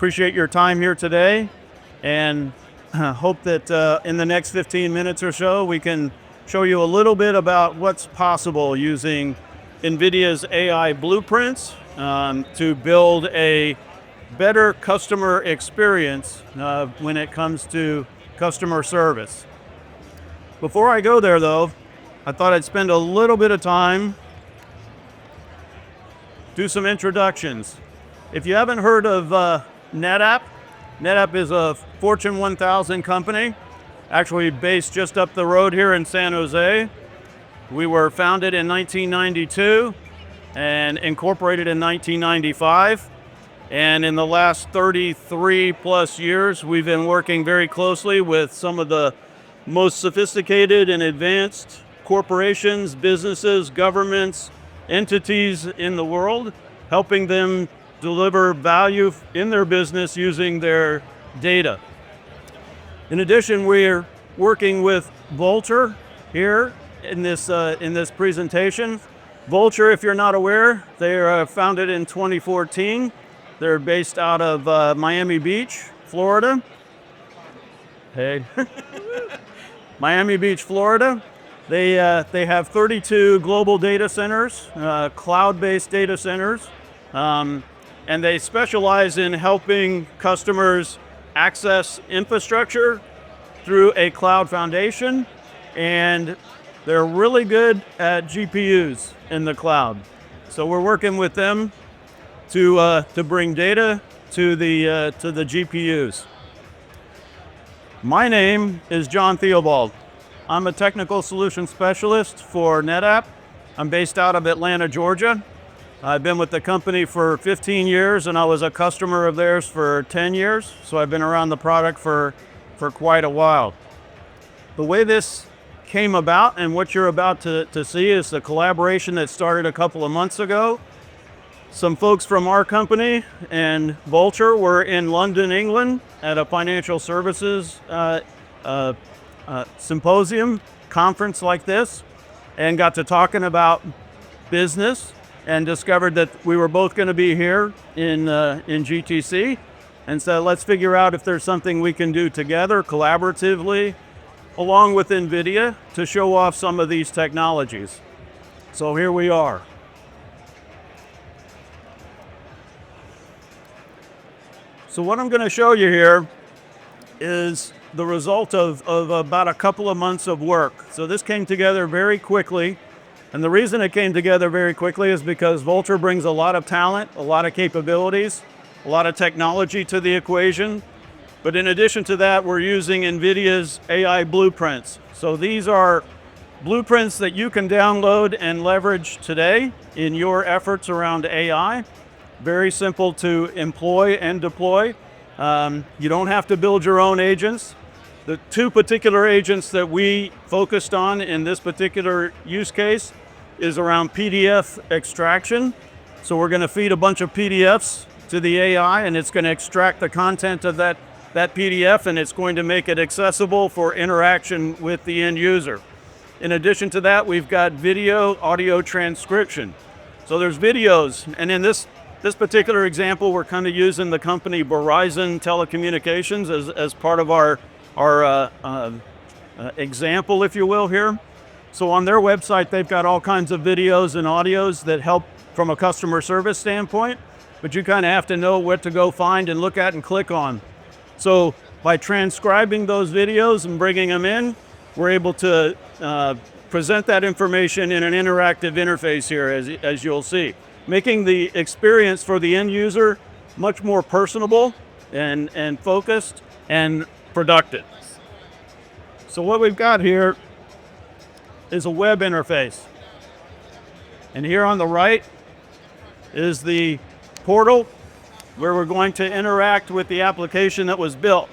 appreciate your time here today, and hope that in the next 15 minutes or so, we can show you a little bit about what's possible using NVIDIA's AI Blueprints to build a better customer experience when it comes to customer service. Before I go there though, I thought I'd spend a little bit of time, do some introductions. If you haven't heard of NetApp, NetApp is a Fortune 1000 company, actually based just up the road here in San Jose. We were founded in 1992 and incorporated in 1995. And in the last 33 plus years, we've been working very closely with some of the most sophisticated and advanced corporations, businesses, governments, entities in the world, helping them deliver value in their business using their data. In addition, we're working with VULTR here in this presentation. VULTR, if you're not aware, they are founded in 2014. They're based out of Miami Beach, Florida. Hey, Miami Beach, Florida. They have 32 global data centers, cloud-based data centers, and they specialize in helping customers access infrastructure through a cloud foundation, and they're really good at GPUs in the cloud. So we're working with them to bring data to the GPUs. My name is John Theobald. I'm a technical solution specialist for NetApp. I'm based out of Atlanta, Georgia. I've been with the company for 15 years and I was a customer of theirs for 10 years. So I've been around the product for quite a while. The way this came about and what you're about to see is the collaboration that started a couple of months ago. Some folks from our company and VULTR were in London, England at a financial services symposium, conference like this, and got to talking about business and discovered that we were both going to be here in GTC. And so let's figure out if there's something we can do together collaboratively along with NVIDIA to show off some of these technologies. So here we are. So what I'm going to show you here is the result of about a couple of months of work. So this came together very quickly. And the reason it came together very quickly is because VULTR brings a lot of talent, a lot of capabilities, a lot of technology to the equation. But in addition to that, we're using NVIDIA's AI Blueprints. So these are blueprints that you can download and leverage today in your efforts around AI. Very simple to employ and deploy. You don't have to build your own agents. The two particular agents that we focused on in this particular use case is around PDF extraction. So we're going to feed a bunch of PDFs to the AI and it's going to extract the content of that PDF and it's going to make it accessible for interaction with the end user. In addition to that, we've got video, audio transcription. So there's videos, and in this particular example, we're kind of using the company Verizon Telecommunications as part of our example, if you will, here. So on their website, they've got all kinds of videos and audios that help from a customer service standpoint, but you kind of have to know what to go find and look at and click on. So by transcribing those videos and bringing them in, we're able to present that information in an interactive interface here, as you'll see, making the experience for the end user much more personable and focused and productive. So what we've got here is a web interface. And here on the right is the portal where we're going to interact with the application that was built.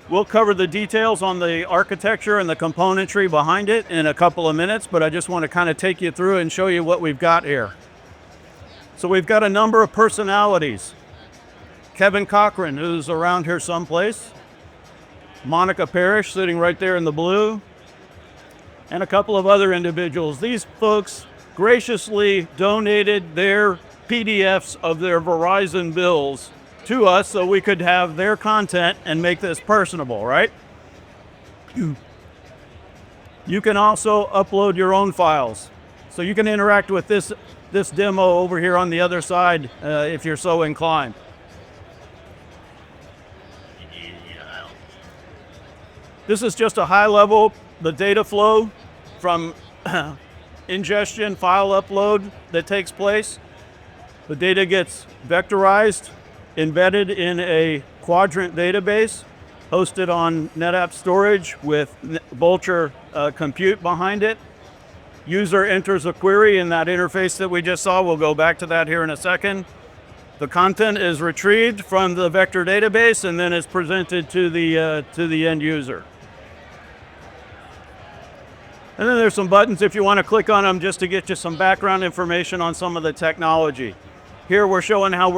We'll cover the details on the architecture and the componentry behind it in a couple of minutes, but I just want to kind of take you through and show you what we've got here. So we've got a number of personalities. Kevin Cochran, who's around here someplace. Monica Parrish, sitting right there in the blue. And a couple of other individuals. These folks graciously donated their PDFs of their Verizon bills to us so we could have their content and make this personable, right? You can also upload your own files. So you can interact with this demo over here on the other side if you're so inclined. This is just a high level, the data flow from ingestion, file upload that takes place. The data gets vectorized, embedded in a quadrant database, hosted on NetApp storage with VULTR compute behind it. User enters a query in that interface that we just saw. We'll go back to that here in a second. The content is retrieved from the vector database and then is presented to the end user. And then there's some buttons if you want to click on them just to get you some background information on some of the technology. Here we're showing how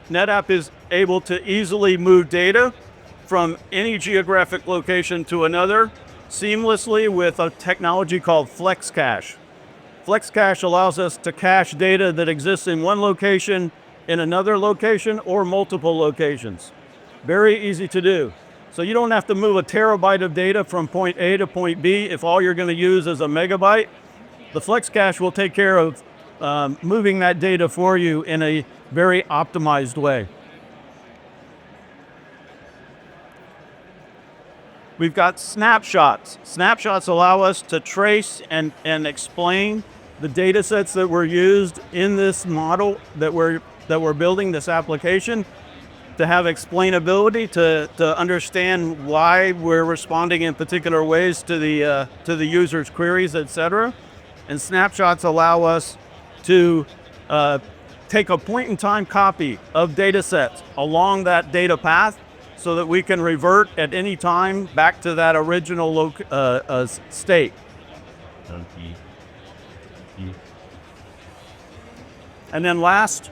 NetApp is able to easily move data from any geographic location to another seamlessly with a technology called FlexCache. FlexCache allows us to cache data that exists in one location in another location or multiple locations. Very easy to do. So you don't have to move a terabyte of data from point A to point B if all you're going to use is a megabyte. The FlexCache will take care of moving that data for you in a very optimized way. We've got snapshots. Snapshots allow us to trace and explain the data sets that were used in this model that we're building, this application, to have explainability, to understand why we're responding in particular ways to the user's queries, etc. And snapshots allow us to take a point-in-time copy of data sets along that data path so that we can revert at any time back to that original state. And then last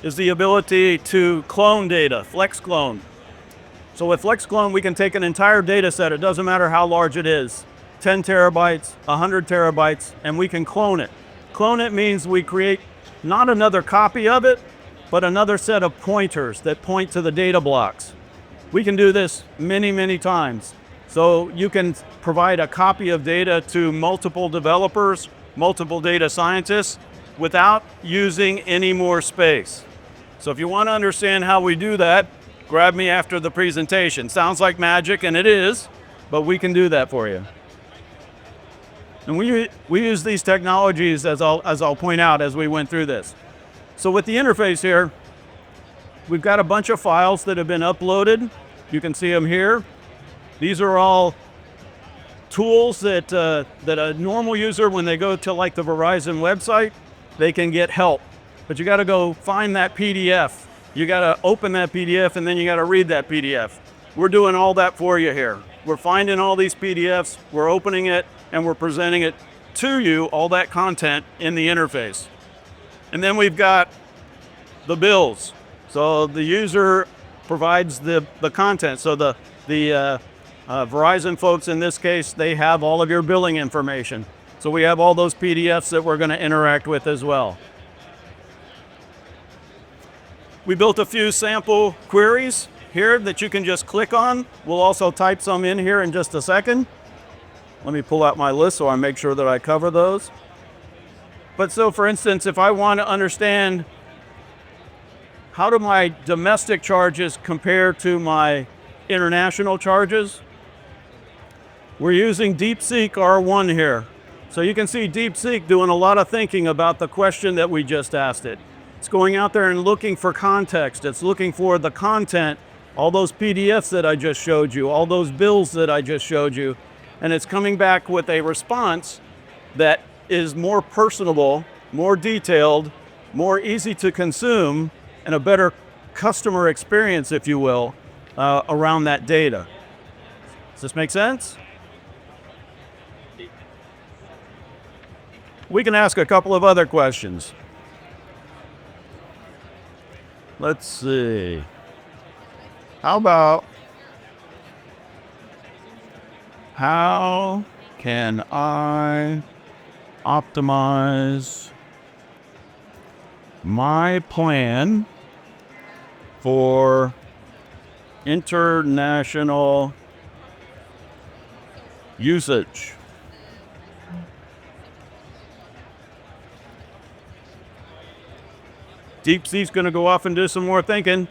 is the ability to clone data, flex clone. So with flex clone, we can take an entire data set, it doesn't matter how large it is, 10 terabytes, 100 terabytes, and we can clone it. Clone it means we create not another copy of it, but another set of pointers that point to the data blocks. We can do this many, many times. So you can provide a copy of data to multiple developers, multiple data scientists, without using any more space. So if you want to understand how we do that, grab me after the presentation. Sounds like magic, and it is, but we can do that for you. And we use these technologies, as I'll point out as we went through this. So with the interface here, we've got a bunch of files that have been uploaded. You can see them here. These are all tools that a normal user, when they go to like the Verizon website, they can get help. But you got to go find that PDF. You got to open that PDF and then you got to read that PDF. We're doing all that for you here. We're finding all these PDFs, we're opening it, and we're presenting it to you, all that content in the interface. And then we've got the bills. So the user provides the content. So the Verizon folks in this case, they have all of your billing information. So we have all those PDFs that we're going to interact with as well. We built a few sample queries here that you can just click on. We'll also type some in here in just a second. Let me pull out my list so I make sure that I cover those. But so for instance, if I want to understand how do my domestic charges compare to my international charges, we're using DeepSeek R1 here. So you can see DeepSeek doing a lot of thinking about the question that we just asked it. It's going out there and looking for context. It's looking for the content, all those PDFs that I just showed you, all those bills that I just showed you, and it's coming back with a response that is more personable, more detailed, more easy to consume, and a better customer experience, if you will, around that data. Does this make sense? We can ask a couple of other questions. Let's see. How about, how can I optimize my plan for international usage. DeepSeek's going to go off and do some more thinking,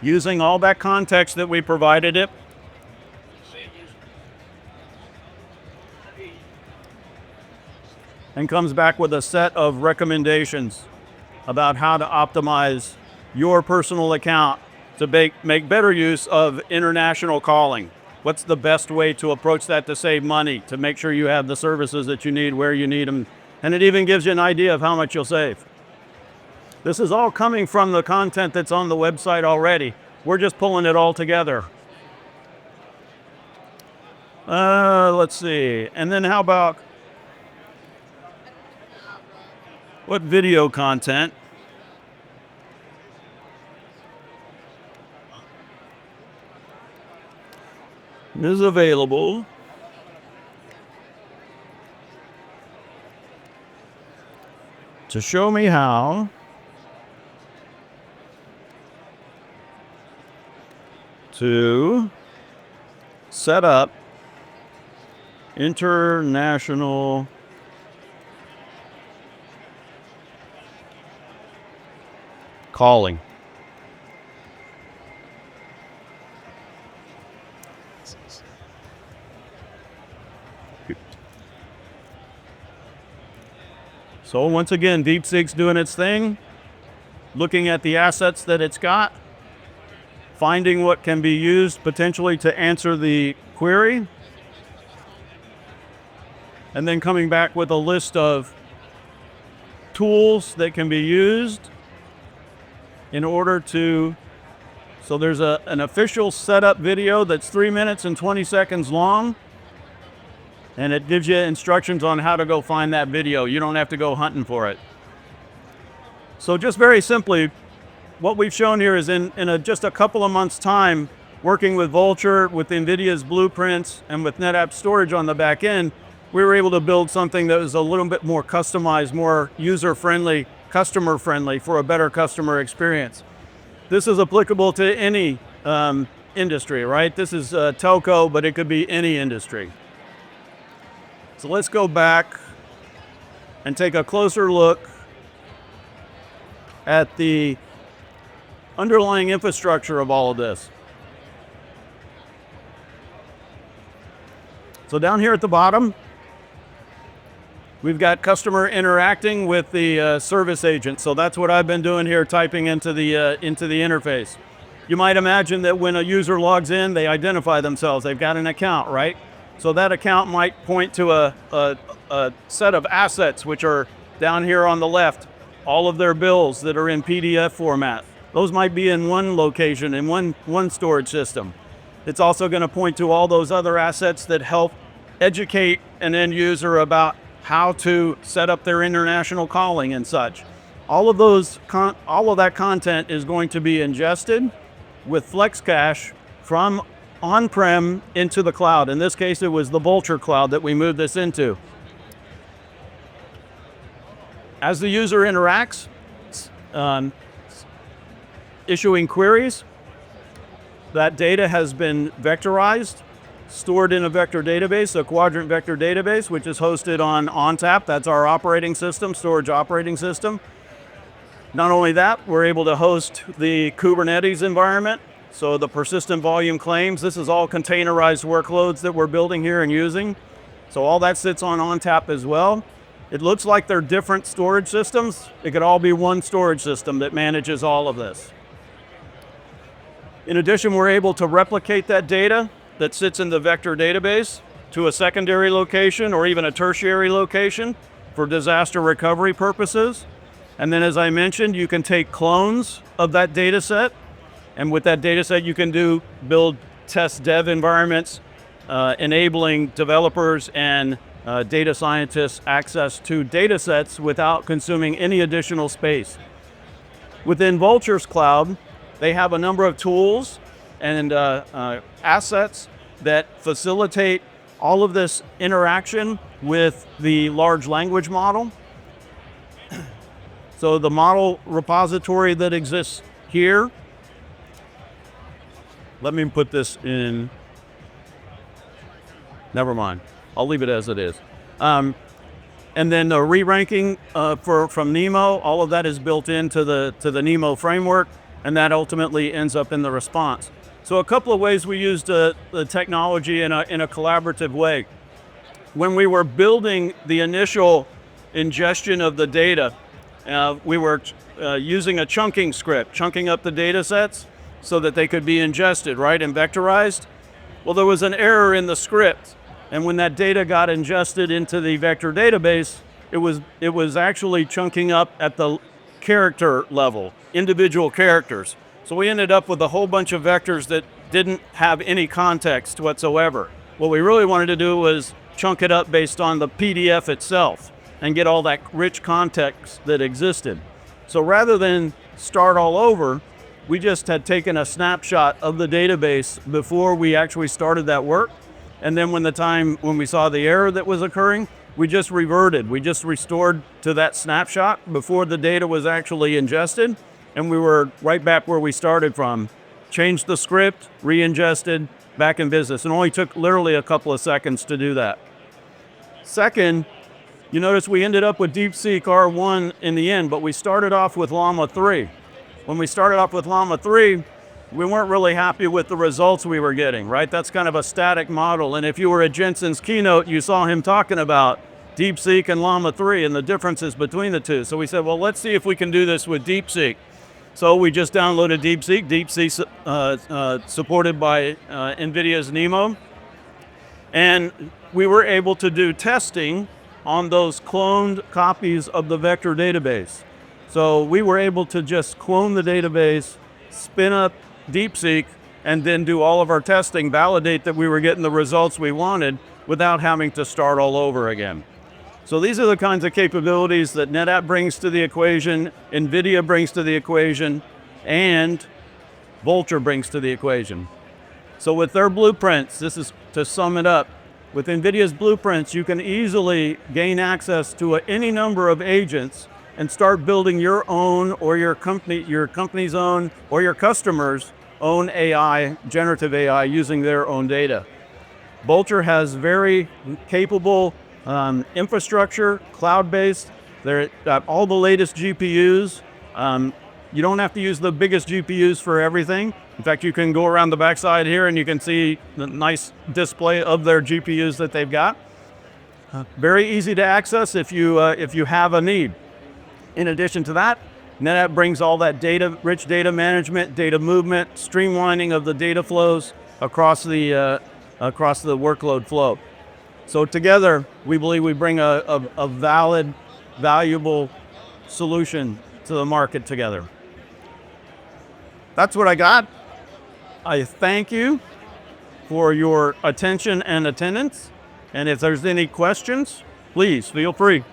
using all that context that we provided it. And comes back with a set of recommendations about how to optimize your personal account to make better use of international calling. What's the best way to approach that to save money, to make sure you have the services that you need where you need them, and it even gives you an idea of how much you'll save. This is all coming from the content that's on the website already. We're just pulling it all together. Let's see, and then how about what video content is available to show me how to set up international calling. So once again, DeepSeek's doing its thing, looking at the assets that it's got, finding what can be used potentially to answer the query, and then coming back with a list of tools that can be used in order to, so there's an official setup video that's 3 minutes and 20 seconds long, and it gives you instructions on how to go find that video. You don't have to go hunting for it. So just very simply, what we've shown here is in just a couple of months' time, working with VULTR, with NVIDIA's Blueprints, and with NetApp storage on the back end, we were able to build something that was a little bit more customized, more user-friendly, customer-friendly for a better customer experience. This is applicable to any industry, right? This is telco, but it could be any industry. So let's go back and take a closer look at the underlying infrastructure of all of this. So down here at the bottom, we've got customer interacting with the service agent. So that's what I've been doing here, typing into the interface. You might imagine that when a user logs in, they identify themselves. They've got an account, right? So that account might point to a set of assets, which are down here on the left, all of their bills that are in PDF format. Those might be in one location, in one storage system. It's also going to point to all those other assets that help educate an end user about how to set up their international calling and such. All of that content is going to be ingested with FlexCache from on-prem into the cloud. In this case, it was the VULTR Cloud that we moved this into. As the user interacts, issuing queries, that data has been vectorized, stored in a vector database, a quadrant vector database, which is hosted on ONTAP. That's our operating system, storage operating system. Not only that, we're able to host the Kubernetes environment. So the persistent volume claims, this is all containerized workloads that we're building here and using. So all that sits on ONTAP as well. It looks like they're different storage systems. It could all be one storage system that manages all of this. In addition, we're able to replicate that data that sits in the vector database to a secondary location or even a tertiary location for disaster recovery purposes. And then, as I mentioned, you can take clones of that data set. And with that data set, you can build test dev environments, enabling developers and data scientists access to data sets without consuming any additional space. Within VULTR's cloud, they have a number of tools and assets that facilitate all of this interaction with the large language model. So the model repository that exists here, let me put this in, never mind, I'll leave it as it is. And then the re-ranking from NeMo, all of that is built into the NeMo framework, and that ultimately ends up in the response. So a couple of ways we used the technology in a collaborative way. When we were building the initial ingestion of the data, we were using a chunking script, chunking up the data sets so that they could be ingested, right, and vectorized. Well, there was an error in the script. And when that data got ingested into the vector database, it was actually chunking up at the character level, individual characters. So we ended up with a whole bunch of vectors that didn't have any context whatsoever. What we really wanted to do was chunk it up based on the PDF itself and get all that rich context that existed. So rather than start all over, we just had taken a snapshot of the database before we actually started that work. And then when we saw the error that was occurring, we just reverted. We just restored to that snapshot before the data was actually ingested. And we were right back where we started from. Changed the script, re-ingested, back in business. It only took literally a couple of seconds to do that. Second, you notice we ended up with DeepSeek R1 in the end, but we started off with Llama 3. When we started off with Llama 3, we weren't really happy with the results we were getting, right? That's kind of a static model. And if you were at Jensen's keynote, you saw him talking about DeepSeek and Llama 3 and the differences between the two. So we said, well, let's see if we can do this with DeepSeek. So we just downloaded DeepSeek. DeepSeek supported by NVIDIA's NeMo. And we were able to do testing on those cloned copies of the vector database. So we were able to just clone the database, spin up DeepSeek, and then do all of our testing, validate that we were getting the results we wanted without having to start all over again. So these are the kinds of capabilities that NetApp brings to the equation, NVIDIA brings to the equation, and VULTR brings to the equation. So with their blueprints, this is to sum it up, with NVIDIA's blueprints, you can easily gain access to any number of agents and start building your own or your company's own or your customer's own AI, generative AI, using their own data. VULTR has very capable infrastructure, cloud-based. They're got all the latest GPUs. You don't have to use the biggest GPUs for everything. In fact, you can go around the backside here and you can see the nice display of their GPUs that they've got. Very easy to access if you have a need. In addition to that, NetApp brings all that rich data management, data movement, streamlining of the data flows across the workload flow. So together, we believe we bring a valid, valuable solution to the market together. That's what I got. I thank you for your attention and attendance. And if there's any questions, please feel free.